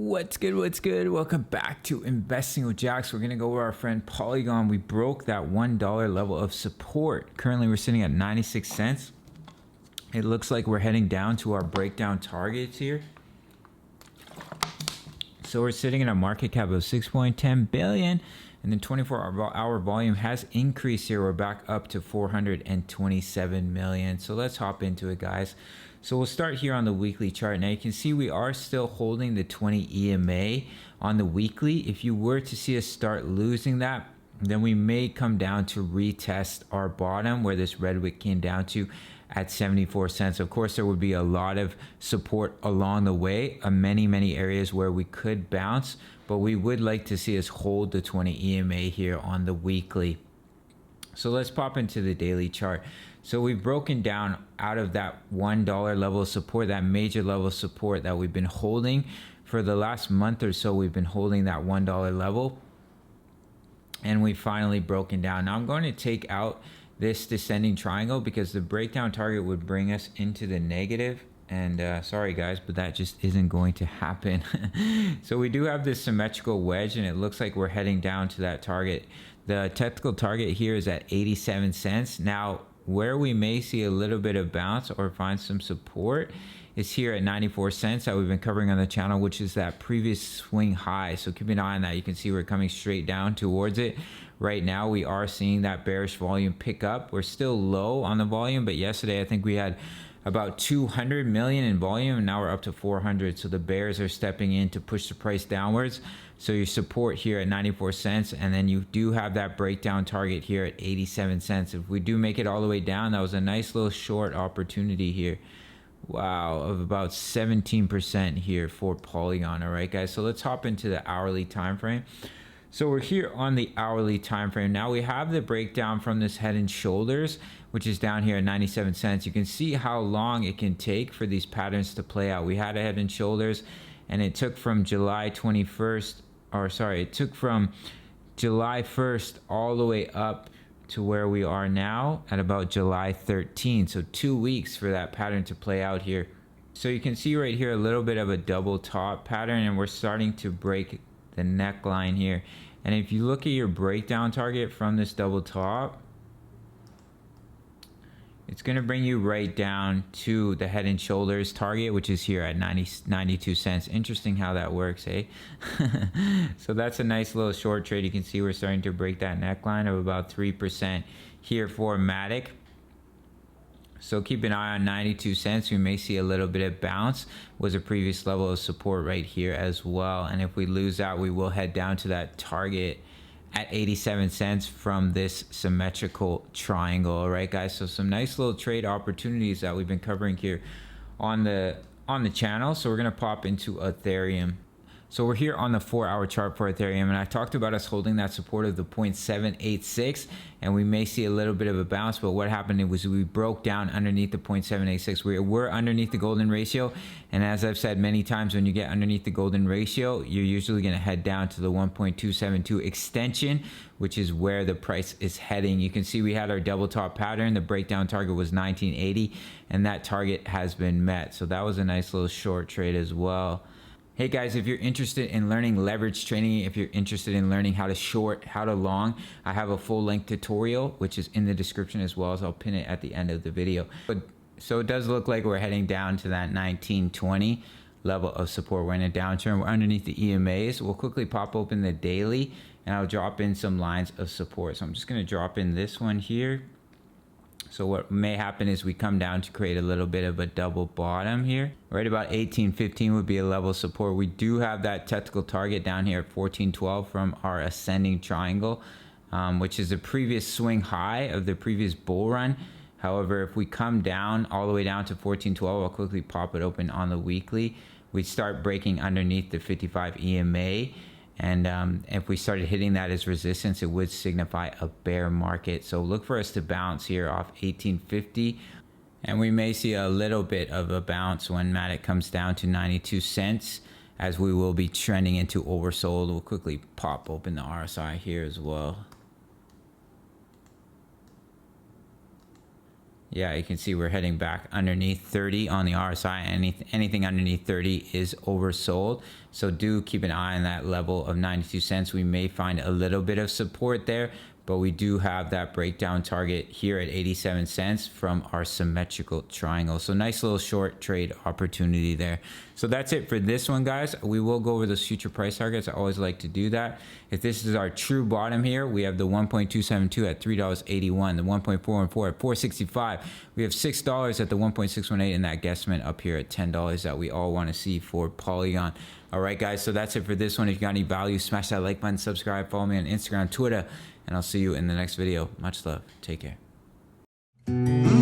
What's good? What's good? Welcome back to Investing with Jax. We're going to go over our friend Polygon. We broke that $1 level of support. Currently, we're sitting at 96 cents. It looks like we're heading down to our breakdown targets here. So we're sitting in a market cap of 6.10 billion, and then 24-hour volume has increased here. We're back up to 427 million. So let's hop into it, guys. So we'll start here on the weekly chart. Now you can see we are still holding the 20 EMA on the weekly. If you were to see us start losing that, then we may come down to retest our bottom where this red wick came down to at 74 cents. Of course, there would be a lot of support along the way, many areas where we could bounce, but we would like to see us hold the 20 EMA here on the weekly. So let's pop into the daily chart. So we've broken down out of that $1 level of support, that major level of support that we've been holding for the last month or so. We've been holding that $1 level, and we finally broken down. Now I'm going to take out this descending triangle because the breakdown target would bring us into the negative. And sorry guys, but that just isn't going to happen. So we do have this symmetrical wedge, and it looks like we're heading down to that target. The technical target here is at 87 cents. Now, where we may see a little bit of bounce or find some support is here at 94 cents that we've been covering on the channel, which is that previous swing high. So keep an eye on that. You can see we're coming straight down towards it. Right now, we are seeing that bearish volume pick up. We're still low on the volume, but yesterday I think we had about 200 million in volume, and now we're up to 400. So the bears are stepping in to push the price downwards. So your support here at 94 cents, and then you do have that breakdown target here at 87 cents. If we do make it all the way down, that was a nice little short opportunity here. Wow, of about 17% here for Polygon. All right, guys. So let's hop into the hourly time frame. So we're here on the hourly time frame. Now we have the breakdown from this head and shoulders, which is down here at 97 cents. You can see how long it can take for these patterns to play out. We had a head and shoulders, and it took from July 21st, or sorry, it took from July 1st all the way up to where we are now at about July 13th. So 2 weeks for that pattern to play out here. So you can see right here a little bit of a double top pattern, and we're starting to break the neckline here. And if you look at your breakdown target from this double top, it's going to bring you right down to the head and shoulders target, which is here at 92 cents. Interesting how that works, eh? So that's a nice little short trade. You can see we're starting to break that neckline of about 3% here for MATIC. So keep an eye on 92 cents. We may see a little bit of bounce. Was a previous level of support right here as well. And if we lose out, we will head down to that target at 87 cents from this symmetrical triangle. All right, guys. So some nice little trade opportunities that we've been covering here on the channel. So we're going to pop into Ethereum. So we're here on the 4-hour chart for Ethereum, and I talked about us holding that support of the 0.786, and we may see a little bit of a bounce, but what happened was we broke down underneath the 0.786. We're underneath the golden ratio, and as I've said many times, when you get underneath the golden ratio, you're usually going to head down to the 1.272 extension, which is where the price is heading. You can see we had our double top pattern. The breakdown target was 1980, and that target has been met. So that was a nice little short trade as well. Hey guys, if you're interested in learning leverage trading, if you're interested in learning how to short, how to long, I have a full length tutorial, which is in the description as well, so I'll pin it at the end of the video. So it does look like we're heading down to that 1920 level of support. We're in a downturn. We're underneath the EMAs. We'll quickly pop open the daily, and I'll drop in some lines of support. So I'm just going to drop in this one here. So what may happen is we come down to create a little bit of a double bottom here. Right about 1815 would be a level of support. We do have that technical target down here at 1412 from our ascending triangle, which is the previous swing high of the previous bull run. However, if we come down all the way down to 1412, I'll quickly pop it open on the weekly. We start breaking underneath the 55 EMA. And if we started hitting that as resistance, it would signify a bear market. So look for us to bounce here off 1850. And we may see a little bit of a bounce when MATIC comes down to 92 cents, as we will be trending into oversold. We'll quickly pop open the RSI here as well. Yeah, you can see we're heading back underneath 30 on the RSI. Anything underneath 30 is oversold. So do keep an eye on that level of 92 cents. We may find a little bit of support there, but we do have that breakdown target here at 87 cents from our symmetrical triangle. So nice little short trade opportunity there. So that's it for this one, guys. We will go over those future price targets. I always like to do that. If this is our true bottom here, we have the 1.272 at $3.81, the 1.414 at $4.65. We have $6 at the 1.618 and that guesstimate up here at $10 that we all want to see for Polygon. All right, guys, so that's it for this one. If you got any value, smash that like button, subscribe, follow me on Instagram, Twitter, and I'll see you in the next video. Much love. Take care.